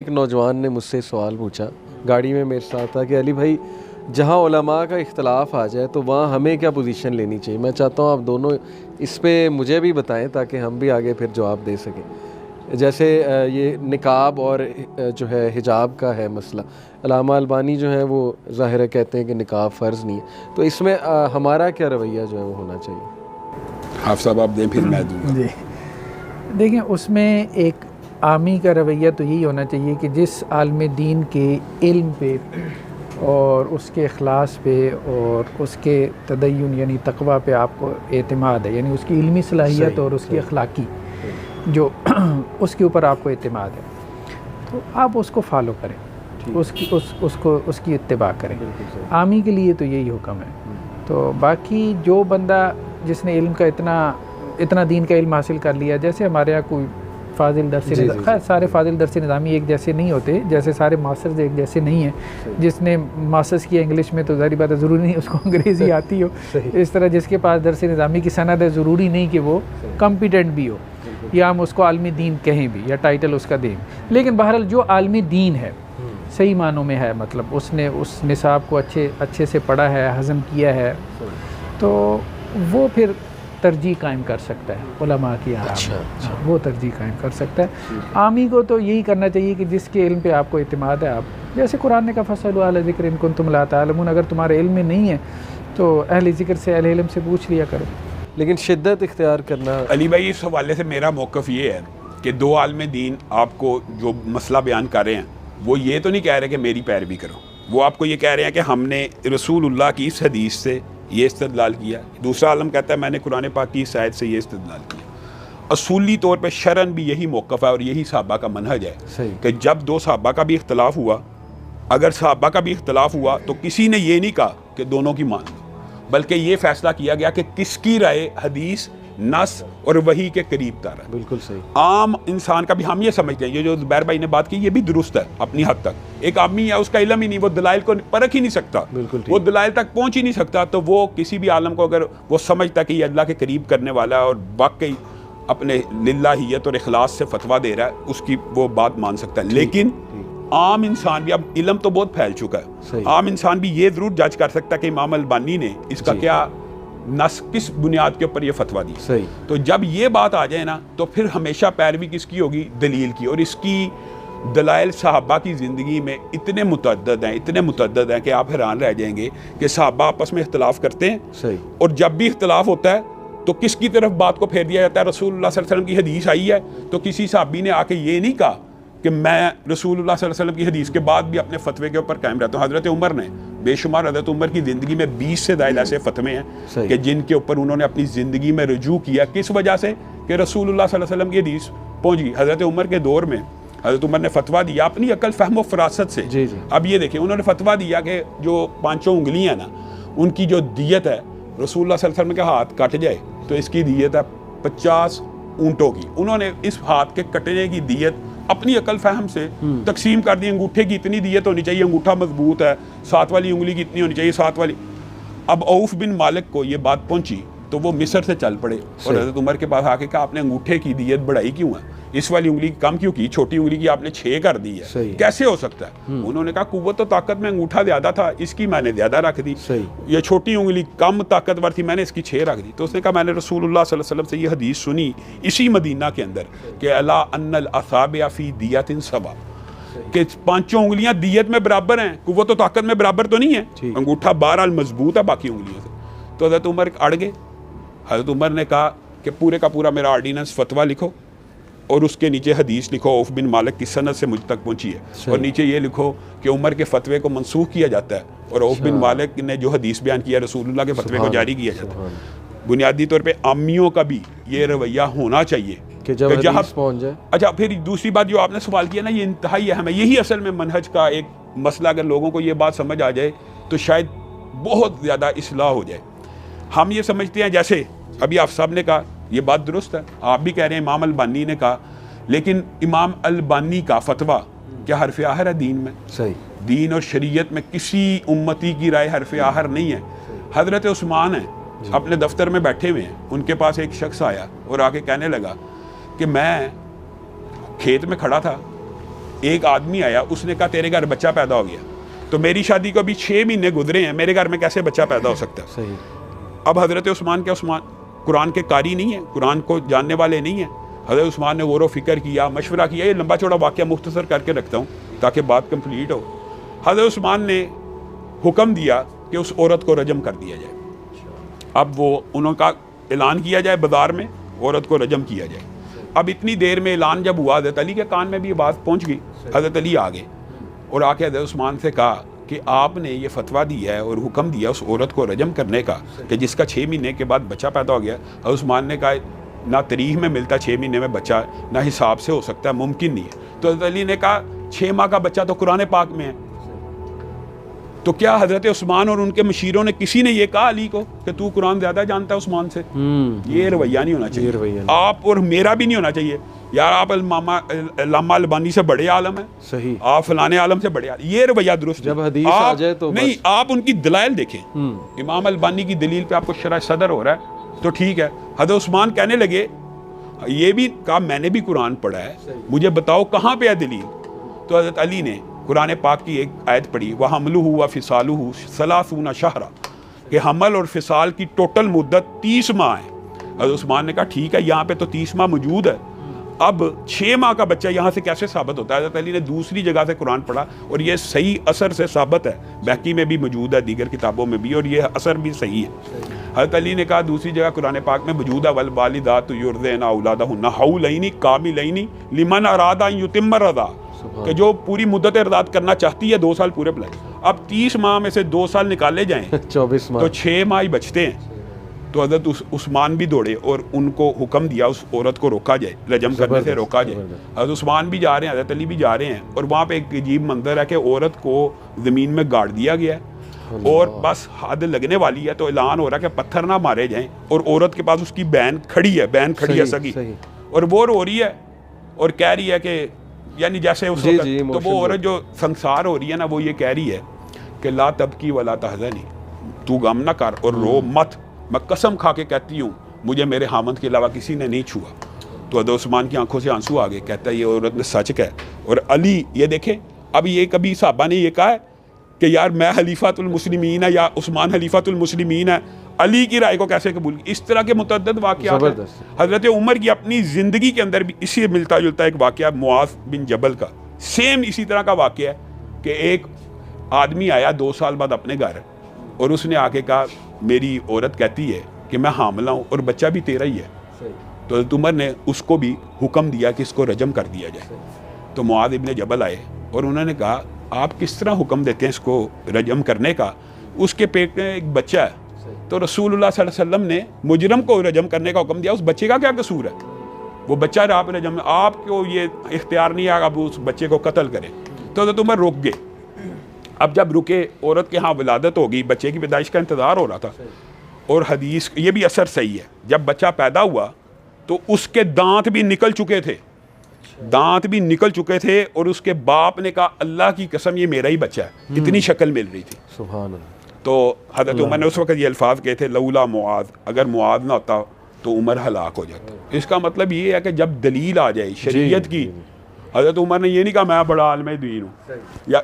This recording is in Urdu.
ایک نوجوان نے مجھ سے سوال پوچھا گاڑی میں میرے ساتھ تھا کہ علی بھائی جہاں علماء کا اختلاف آ جائے تو وہاں ہمیں کیا پوزیشن لینی چاہیے. میں چاہتا ہوں آپ دونوں اس پہ مجھے بھی بتائیں تاکہ ہم بھی آگے پھر جواب دے سکیں. جیسے یہ نقاب اور جو ہے حجاب کا ہے مسئلہ, علامہ البانی جو ہے وہ ظاہر ہے کہتے ہیں کہ نقاب فرض نہیں ہے, تو اس میں ہمارا کیا رویہ جو ہے وہ ہونا چاہیے؟ حافظ صاحب آپ دیں پھر میں دوں گا. جی دیکھیں, اس میں ایک عامی کا رویہ تو یہی ہونا چاہیے کہ جس عالم دین کے علم پہ اور اس کے اخلاص پہ اور اس کے تدین یعنی تقوی پہ آپ کو اعتماد ہے, یعنی اس کی علمی صلاحیت اور اس کی اخلاقی جو اس کے اوپر آپ کو اعتماد ہے, تو آپ اس کو فالو کریں, اس کی اتباع کریں. عامی کے لیے تو یہی حکم ہے. تو باقی جو بندہ جس نے علم کا اتنا دین کا علم حاصل کر لیا, جیسے ہمارے یہاں کوئی فاضل درس خیر سارے فاضل درس نظامی ایک جیسے نہیں ہوتے, جیسے سارے ماسٹرز ایک جیسے نہیں ہیں. جس نے ماسٹرز کیا انگلش میں تو ظاہری بات ہے ضروری نہیں اس کو انگریزی آتی ہو, اس طرح جس کے پاس درس نظامی کی سند ہے ضروری نہیں کہ وہ کمپیٹنٹ بھی ہو, یا ہم اس کو عالمی دین کہیں بھی یا ٹائٹل اس کا دیں. لیکن بہرحال جو عالمی دین ہے صحیح معنوں میں ہے, مطلب اس نے اس نصاب کو اچھے سے پڑھا ہے, ہضم کیا ہے, تو وہ پھر ترجیح قائم کر سکتا ہے علماء کی آراء میں, وہ ترجیح قائم کر سکتا ہے. عامی کو تو یہی کرنا چاہیے کہ جس کے علم پہ آپ کو اعتماد ہے, آپ جیسے قرآن نے کہا فاسألوا اہل الذکر ان کنتم لا تعلمون, اگر تمہارے علم میں نہیں ہے تو اہل ذکر سے اہل علم سے پوچھ لیا کرو. لیکن شدت اختیار کرنا, علی بھائی اس حوالے سے میرا موقف یہ ہے کہ دو عالم دین آپ کو جو مسئلہ بیان کر رہے ہیں وہ یہ تو نہیں کہہ رہے کہ میری پیروی کرو, وہ آپ کو یہ کہہ رہے ہیں کہ ہم نے رسول اللہ کی اس حدیث سے یہ استدلال کیا. دوسرا عالم کہتا ہے میں نے قرآن پاک کی اس آیت سے یہ استدلال کیا. اصولی طور پہ شرعاً بھی یہی موقف ہے اور یہی صحابہ کا منہج ہے کہ جب دو صحابہ کا بھی اختلاف ہوا, اگر صحابہ کا بھی اختلاف ہوا تو کسی نے یہ نہیں کہا کہ دونوں کی مان لو, بلکہ یہ فیصلہ کیا گیا کہ کس کی رائے حدیث نص اور وحی کے قریب تر ہے. بالکل صحیح. عام انسان کا بھی ہم یہ سمجھتے ہیں, یہ جو زبیر بھائی نے بات کی یہ بھی درست ہے اپنی حد تک. ایک آدمی ہے اس کا علم ہی نہیں, وہ دلائل کو پرکھ ہی نہیں سکتا, وہ دلائل تک پہنچ ہی نہیں سکتا, تو وہ کسی بھی عالم کو اگر وہ سمجھتا کہ یہ اللہ کے قریب کرنے والا ہے اور واقعی اپنے للہیت اور اخلاص سے فتویٰ دے رہا ہے, اس کی وہ بات مان سکتا ہے. لیکن عام انسان بھی, اب علم تو بہت پھیل چکا ہے, عام انسان بھی یہ ضرور جج کر سکتا ہے کہ امام البانی نے اس کا کیا نص کس بنیاد کے اوپر یہ فتویٰ دی. تو جب یہ بات آ جائے نا تو پھر ہمیشہ پیروی کس کی ہوگی؟ دلیل کی. اور اس کی دلائل صحابہ کی زندگی میں اتنے متعدد ہیں کہ آپ حیران رہ جائیں گے کہ صحابہ آپس میں اختلاف کرتے ہیں, اور جب بھی اختلاف ہوتا ہے تو کس کی طرف بات کو پھیر دیا جاتا ہے؟ رسول اللہ صلی اللہ علیہ وسلم کی حدیث آئی ہے تو کسی صحابی نے آ کے یہ نہیں کہا کہ میں رسول اللہ صلی اللہ علیہ وسلم کی حدیث کے بعد بھی اپنے فتوے کے اوپر قائم رہتا ہوں. حضرت عمر نے بے شمار, حضرت عمر کی زندگی میں 20 سے زائد ایسے فتوے ہیں کہ جن کے اوپر انہوں نے اپنی زندگی میں رجوع کیا. کس وجہ سے؟ کہ رسول اللہ صلی اللہ علیہ وسلم کی حدیث پہنچی. حضرت عمر کے دور میں حضرت عمر نے فتویٰ دیا اپنی عقل فہم و فراست سے. اب یہ دیکھیں, انہوں نے فتویٰ دیا کہ جو 5 انگلیاں نا ان کی جو دیت ہے, رسول اللہ صلی اللہ علیہ وسلم کا ہاتھ کٹ جائے تو اس کی دیت ہے 50 اونٹوں کی. انہوں نے اس ہاتھ کے کٹنے کی دیت اپنی عقل فہم سے تقسیم کر دی. انگوٹھے کی اتنی دیت ہونی چاہیے, انگوٹھا مضبوط ہے, 7 والی انگلی کی اتنی ہونی چاہیے, 7 والی. اب عوف بن مالک کو یہ بات پہنچی تو وہ مصر سے چل پڑے اور حضرت عمر کے پاس آ کے کہا آپ نے انگوٹھے کی دیت بڑھائی کیوں ہے, اس والی انگلی کم کیوں کی, چھوٹی انگلی کی آپ نے 6 کر دی ہے, کیسے ہو سکتا ہے؟ انہوں نے کہا قوت و طاقت میں انگوٹھا زیادہ تھا, اس کی میں نے زیادہ رکھ دی. یہ چھوٹی انگلی کم طاقتور تھی, میں نے اس کی 6 رکھ دی. تو اس نے کہا میں نے رسول اللہ صلی اللہ علیہ وسلم سے یہ حدیث سنی اسی مدینہ کے اندر کہ الا ان الاصابع فی دیت سوا, کہ 5 انگلیاں دیت میں برابر ہیں, قوت و طاقت میں برابر تو نہیں ہے. انگوٹھا بہرحال مضبوط ہے باقی انگلیوں سے. تو حضرت عمر اڑ گئے. حضرت عمر نے کہا کہ پورے کا پورا میرا آرڈیننس فتویٰ لکھو اور اس کے نیچے حدیث لکھو عوف بن مالک کی سند سے مجھ تک پہنچی ہے, اور نیچے یہ لکھو کہ عمر کے فتوے کو منسوخ کیا جاتا ہے اور عوف بن مالک نے جو حدیث بیان کیا رسول اللہ کے فتوے کو جاری کیا جاتا ہے. بنیادی طور پہ عامیوں کا بھی یہ رویہ ہونا چاہیے کہ جب حدیث پہنچ جائے. اچھا, پھر دوسری بات جو آپ نے سوال کیا نا, یہ انتہائی اہم ہے. یہی اصل میں منہج کا ایک مسئلہ, اگر لوگوں کو یہ بات سمجھ آ جائے تو شاید بہت زیادہ اصلاح ہو جائے. ہم یہ سمجھتے ہیں جیسے ابھی آپ صاحب نے کہا یہ بات درست ہے, آپ بھی کہہ رہے ہیں امام البانی نے کہا, لیکن امام البانی کا فتویٰ کیا حرف آخر ہے دین میں؟ دین اور شریعت میں کسی امتی کی رائے حرف آخر نہیں ہے. حضرت عثمان ہیں اپنے دفتر میں بیٹھے ہوئے ہیں, ان کے پاس ایک شخص آیا اور آ کے کہنے لگا کہ میں کھیت میں کھڑا تھا ایک آدمی آیا, اس نے کہا تیرے گھر بچہ پیدا ہو گیا, تو میری شادی کو ابھی 6 مہینے گزرے ہیں, میرے گھر میں کیسے بچہ پیدا ہو سکتا ہے؟ صحیح. اب حضرت عثمان قرآن کے قاری نہیں ہیں, قرآن کو جاننے والے نہیں ہیں. حضرت عثمان نے غور و فکر کیا, مشورہ کیا. یہ لمبا چوڑا واقعہ مختصر کر کے رکھتا ہوں تاکہ بات کمپلیٹ ہو. حضرت عثمان نے حکم دیا کہ اس عورت کو رجم کر دیا جائے. اب وہ انہوں کا اعلان کیا جائے بازار میں, عورت کو رجم کیا جائے. اب اتنی دیر میں اعلان جب ہوا, حضرت علی کے کان میں بھی یہ بات پہنچ گئی. حضرت علی آ گئے اور آ کے حضرت عثمان سے کہا کہ آپ نے یہ فتویٰ دیا ہے اور حکم دیا اس عورت کو رجم کرنے کا کہ جس کا 6 مہینے کے بعد بچہ پیدا ہو گیا. حضرت عثمان نے کہا نہ تاریخ میں ملتا 6 مہینے میں بچہ, نہ حساب سے ہو سکتا ہے, ممکن نہیں ہے. تو حضرت علی نے کہا 6 ماہ کا بچہ تو قرآن پاک میں ہے. تو کیا حضرت عثمان اور ان کے مشیروں نے کسی نے یہ کہا علی کو کہ تو قرآن زیادہ جانتا ہے عثمان سے؟ یہ رویہ نہیں ہونا چاہیے. آپ اور میرا بھی نہیں ہونا چاہیے. یار آپ علامہ البانی سے بڑے عالم ہیں, صحیح, آپ فلانے عالم سے بڑے عالم, یہ رویہ درست جب حدیث آ جائے تو نہیں. آپ ان کی دلائل دیکھیں. امام البانی کی دلیل پہ آپ کو شرح صدر ہو رہا ہے تو ٹھیک ہے. حضرت عثمان کہنے لگے, یہ بھی کہا میں نے بھی قرآن پڑھا ہے, مجھے بتاؤ کہاں پہ ہے دلیل. تو حضرت علی نے قرآن پاک کی ایک آیت پڑھی, وَحَمْلُهُ وَفِصَالُهُ 30 شَهْرًا, کہ حمل اور فصال کی ٹوٹل مدت 30 ماہ ہے. حضرت عثمان نے کہا ٹھیک ہے, یہاں پہ تو 30 ماہ موجود ہے, اب 6 ماہ کا بچہ یہاں سے کیسے ثابت ہوتا ہے؟ حضرت علی نے دوسری جگہ سے قرآن پڑھا اور یہ صحیح اثر سے ثابت ہے, بہقی میں بھی موجود ہے, دیگر کتابوں میں بھی, اور یہ اثر بھی صحیح ہے. حضرت علی نے کہا دوسری جگہ قرآن پاک میں موجود ہے, وَالْوَالِدَاتُ يُرْضِعْنَ أَوْلَادَهُنَّ حَوْلَيْنِ كَامِلَيْنِ لِمَنْ أَرَادَ أَن يُتِمَّ الرَّضَاعَةَ, کہ جو پوری مدت ارضاعت کرنا چاہتی ہے 2 سال پورے پلائے. اب 30 ماہ میں سے 2 سال نکالے جائیں 24 ماہ تو 6 ماہ ہی بچتے ہیں. تو حضرت عثمان بھی دوڑے اور ان کو حکم دیا اس عورت کو روکا جائے, رجم کرنے سے روکا جائے. حضرت عثمان بھی جا رہے ہیں, حضرت علی بھی جا رہے ہیں, اور وہاں پہ ایک عجیب منظر ہے کہ عورت کو زمین میں گاڑ دیا گیا ہے اور بس حد لگنے والی ہے. تو اعلان ہو رہا ہے کہ پتھر نہ مارے جائیں, اور عورت کے پاس اس کی بہن کھڑی ہے سگی, اور وہ رو رہی ہے اور کہہ رہی ہے کہ یعنی جیسے اس وقت تو وہ عورت جو سنسار ہو رہی ہے نا, وہ یہ کہہ رہی ہے کہ لا تبکی ولا تحزنی, تو غم نہ کر اور رو مت, میں قسم کھا کے کہتی ہوں مجھے میرے خامند کے علاوہ کسی نے نہیں چھوا. تو حضرت عثمان کی آنکھوں سے آنسو آ گئے, کہتا ہے یہ عورت نے سچ کہا. اور علی یہ دیکھیں, اب یہ کبھی صحابہ نے یہ کہا ہے کہ یار میں خلیفۃ المسلمین ہے یا عثمان خلیفۃ المسلمین ہے, علی کی رائے کو کیسے قبول کی؟ اس طرح کے متعدد واقعات ہیں. حضرت عمر کی اپنی زندگی کے اندر بھی اسی ملتا جلتا ایک واقعہ معاذ بن جبل کا, سیم اسی طرح کا واقعہ ہے کہ ایک آدمی آیا 2 سال بعد اپنے گھر, اور اس نے آ کے کہا میری عورت کہتی ہے کہ میں حاملہ ہوں اور بچہ بھی تیرا ہی ہے. تو حضرت عمر نے اس کو بھی حکم دیا کہ اس کو رجم کر دیا جائے. تو معاذ ابن جبل آئے اور انہوں نے کہا آپ کس طرح حکم دیتے ہیں اس کو رجم کرنے کا, اس کے پیٹ میں ایک بچہ ہے. تو رسول اللہ صلی اللہ علیہ وسلم نے مجرم کو رجم کرنے کا حکم دیا, اس بچے کا کیا قصور ہے؟ وہ بچہ آپ رجم, آپ کو یہ اختیار نہیں ہے آپ اس بچے کو قتل کریں. تو حضرت عمر رک گئے. اب جب رکے, عورت کے ہاں ولادت ہو گئی, بچے کی پیدائش کا انتظار ہو رہا تھا, اور حدیث یہ بھی اثر صحیح ہے, جب بچہ پیدا ہوا تو اس کے دانت بھی نکل چکے تھے, اور اس کے باپ نے کہا اللہ کی قسم یہ میرا ہی بچہ ہے, اتنی شکل مل رہی تھی. سبحان اللہ. تو حضرت عمر نے اس وقت یہ الفاظ کہے تھے لولا معاذ, اگر معاذ نہ ہوتا تو عمر ہلاک ہو جاتا. اس کا مطلب یہ ہے کہ جب دلیل آ جائے شریعت کی, حضرت عمر نے یہ نہیں کہا میں بڑا عالم دین ہوں یا